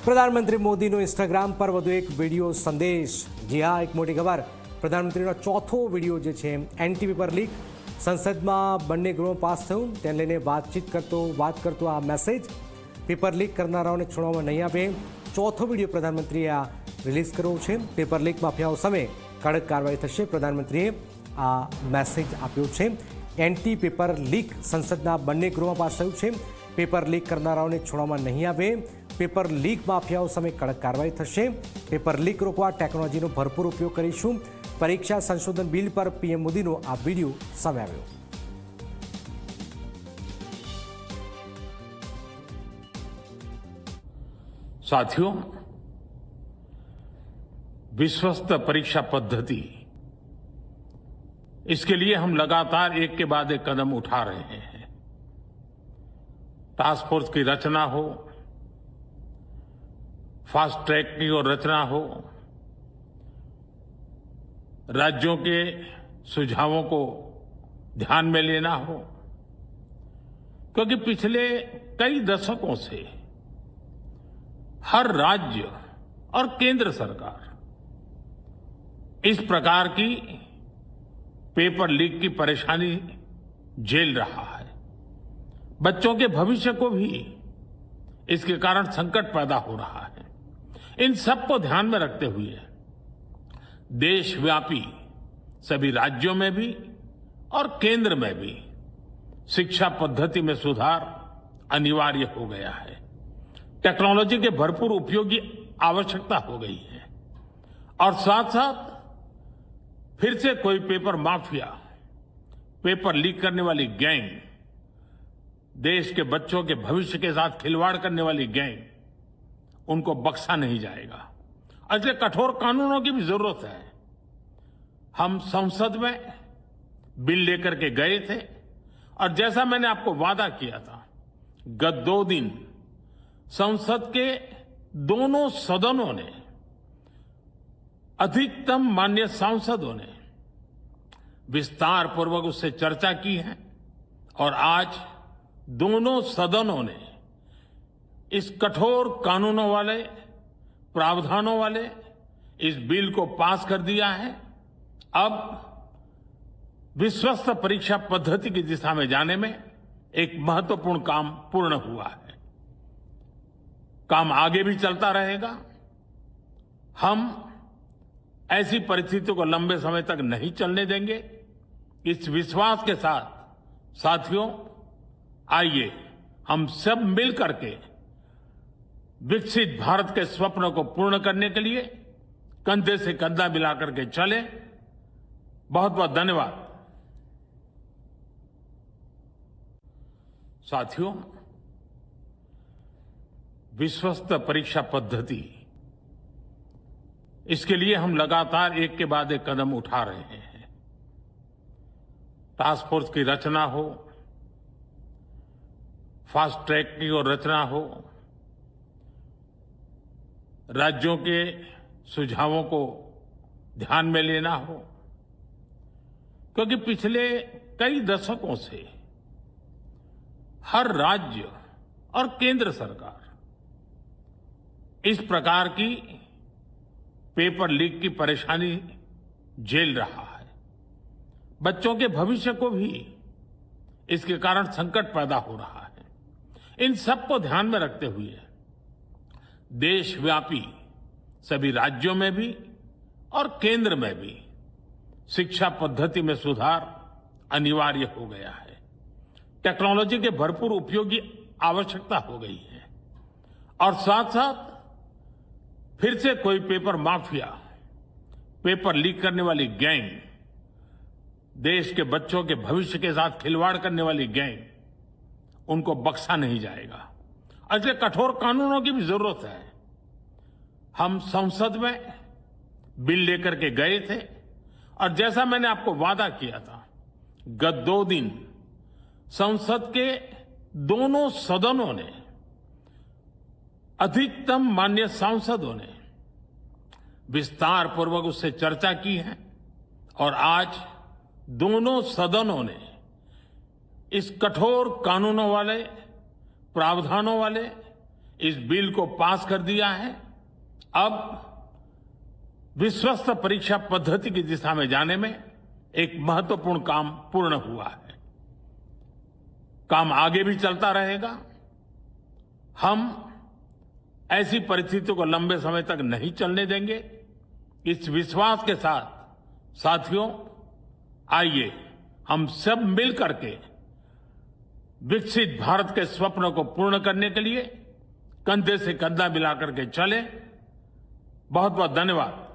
પ્રધાનમંત્રી મોદીનો ઇન્સ્ટાગ્રામ પર વધુ એક વિડીયો સંદેશ. જી હા, એક મોટી ખબર. પ્રધાનમંત્રીનો ચોથો વિડીયો જે છે એન્ટી પેપર લીક સંસદમાં બંને ગૃહમાં પાસ થયું તેને લઈને વાત કરતો આ મેસેજ. પેપર લીક કરનારાઓને છોડવામાં નહીં આવે. ચોથો વિડીયો પ્રધાનમંત્રીએ આ રિલીઝ કર્યો છે. પેપર લીક માફિયાઓ સામે કડક કાર્યવાહી થશે. પ્રધાનમંત્રીએ આ મેસેજ આપ્યો છે. એન્ટી પેપર લીક સંસદના બંને ગૃહમાં પાસ થયું છે. પેપર લીક કરનારાઓને છોડવામાં નહીં આવે. પેપર લીક માફિયાઓ સામે કડક કાર્યવાહી થશે. પેપર લીક રોકવા ટેકનોલોજીનો ભરપૂર ઉપયોગ કરીશું. પરીક્ષા સંશોધન બિલ પર પીએમ મોદીનો આ વિડીયો સામે આવ્યો. साथियों, विश्वस्त परीक्षा पद्धति, इसके लिए हम लगातार एक के बाद एक कदम उठा रहे हैं. टास्क फोर्स की रचना हो, फास्ट ट्रैक की और रचना हो, राज्यों के सुझावों को ध्यान में लेना हो, क्योंकि पिछले कई दशकों से हर राज्य और केंद्र सरकार इस प्रकार की पेपर लीक की परेशानी झेल रहा है. बच्चों के भविष्य को भी इसके कारण संकट पैदा हो रहा है. इन सब को ध्यान में रखते हुए देशव्यापी सभी राज्यों में भी और केंद्र में भी शिक्षा पद्धति में सुधार अनिवार्य हो गया है. टेक्नोलॉजी के भरपूर उपयोग की आवश्यकता हो गई है और साथ साथ फिर से कोई पेपर माफिया, पेपर लीक करने वाली गैंग, देश के बच्चों के भविष्य के साथ खिलवाड़ करने वाली गैंग, उनको बख्शा नहीं जाएगा. इसलिए कठोर कानूनों की भी जरूरत है. हम संसद में बिल लेकर के गए थे और जैसा मैंने आपको वादा किया था, गत 2 दिन संसद के दोनों सदनों ने, अधिकतम माननीय सांसदों ने विस्तार पूर्वक उससे चर्चा की है और आज दोनों सदनों ने इस कठोर कानूनों वाले, प्रावधानों वाले इस बिल को पास कर दिया है. अब विश्वस्त परीक्षा पद्धति की दिशा में जाने में एक महत्वपूर्ण काम पूर्ण हुआ है. काम आगे भी चलता रहेगा. हम ऐसी परिस्थितियों को लंबे समय तक नहीं चलने देंगे. इस विश्वास के साथ साथियों, आइए हम सब मिलकर के विकसित भारत के स्वप्न को पूर्ण करने के लिए कंधे से कंधा मिलाकर के चले. बहुत बहुत धन्यवाद. साथियों, विश्वस्त परीक्षा पद्धति, इसके लिए हम लगातार एक के बाद एक कदम उठा रहे हैं. टास्क फोर्स की रचना हो, फास्ट ट्रैक की और रचना हो, राज्यों के सुझावों को ध्यान में लेना हो, क्योंकि पिछले कई दशकों से हर राज्य और केंद्र सरकार इस प्रकार की पेपर लीक की परेशानी झेल रहा है. बच्चों के भविष्य को भी इसके कारण संकट पैदा हो रहा है. इन सब को ध्यान में रखते हुए देशव्यापी सभी राज्यों में भी और केंद्र में भी शिक्षा पद्धति में सुधार अनिवार्य हो गया है. टेक्नोलॉजी के भरपूर उपयोग की आवश्यकता हो गई है और साथ साथ फिर से कोई पेपर माफिया, पेपर लीक करने वाली गैंग, देश के बच्चों के भविष्य के साथ खिलवाड़ करने वाली गैंग, उनको बख्शा नहीं जाएगा. इसलिए कठोर कानूनों की भी जरूरत है. हम संसद में बिल लेकर के गए थे और जैसा मैंने आपको वादा किया था, गत 2 दिन संसद के दोनों सदनों ने, अधिकतम माननीय सांसदों ने विस्तार पूर्वक उससे चर्चा की है और आज दोनों सदनों ने इस कठोर कानूनों वाले, प्रावधानों वाले इस बिल को पास कर दिया है। अब विश्वस्त परीक्षा पद्धति की दिशा में जाने में एक महत्वपूर्ण काम पूर्ण हुआ है। काम आगे भी चलता रहेगा। हम ऐसी परिस्थितियों को लंबे समय तक नहीं चलने देंगे। इस विश्वास के साथ साथियों, आइए हम सब मिल करके विकसित भारत के स्वप्न को पूर्ण करने के लिए कंधे से कंधा मिलाकर के चले। बहुत बहुत धन्यवाद।